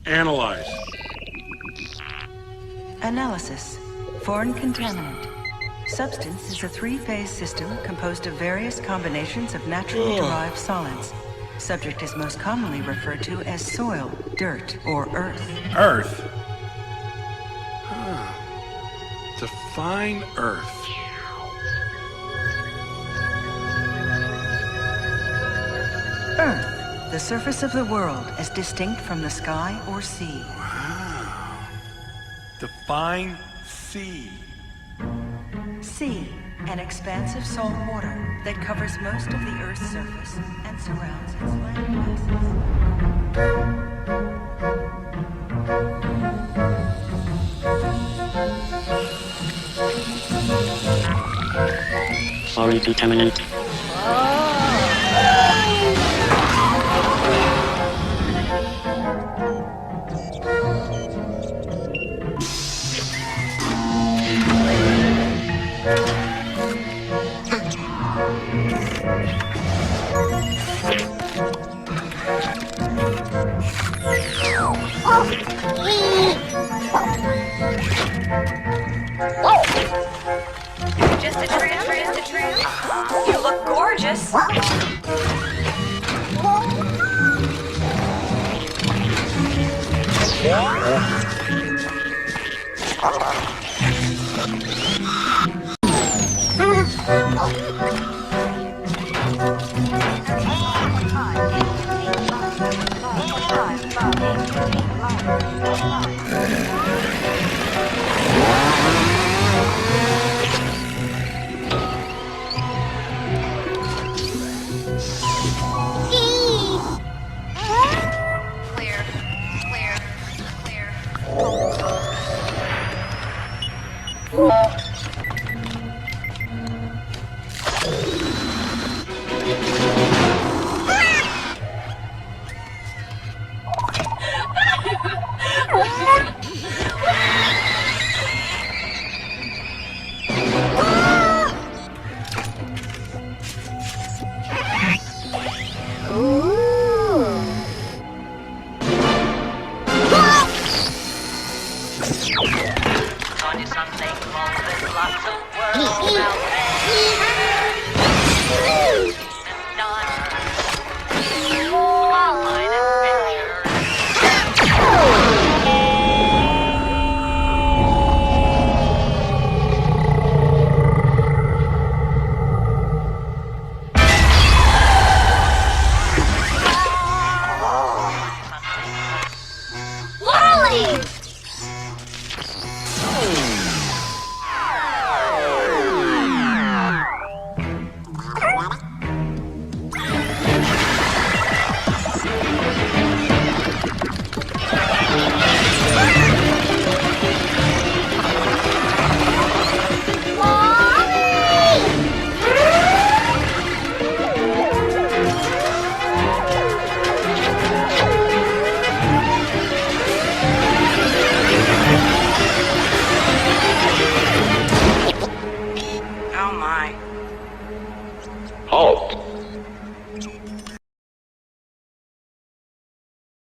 Analyze. Analysis. Foreign contaminant. Substance is a three-phase system composed of various combinations of naturally derived solids. Subject is most commonly referred to as soil, dirt, or earth. Earth? Define Earth. Earth, the surface of the world as distinct from the sky or sea. Wow. Define sea. Sea, an expanse of salt water that covers most of the Earth's surface and surrounds its land masses. Sorry, contaminant. Just a trim. You look gorgeous.